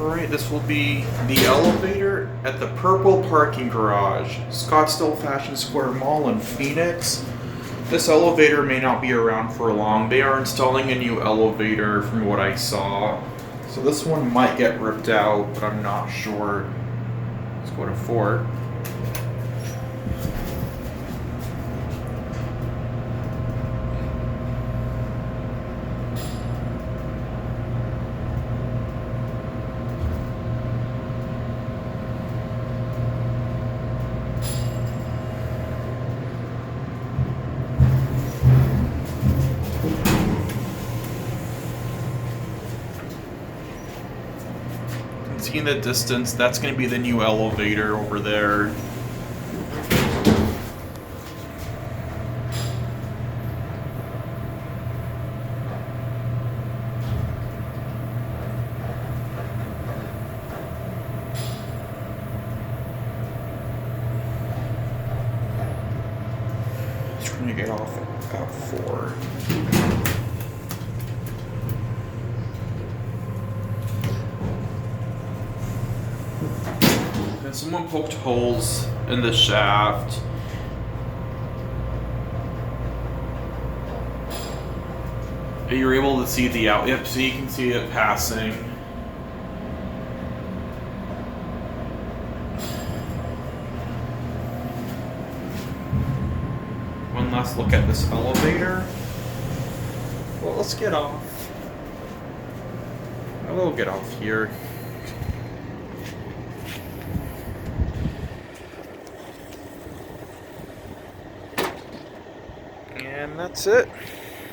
Alright, this will be the elevator at the Purple Parking Garage, Scottsdale Fashion Square Mall in Phoenix. This elevator may not be around for long. They are installing a new elevator from what I saw. So this one might get ripped out, but I'm not sure. Let's go to 4. See in the distance, that's going to be the new elevator over there. Just going to get off at 4. And someone poked holes in the shaft. You're able to see the out. Yep, so you can see it passing. One last look at this elevator. Well, let's get off. We'll get off here. And that's it.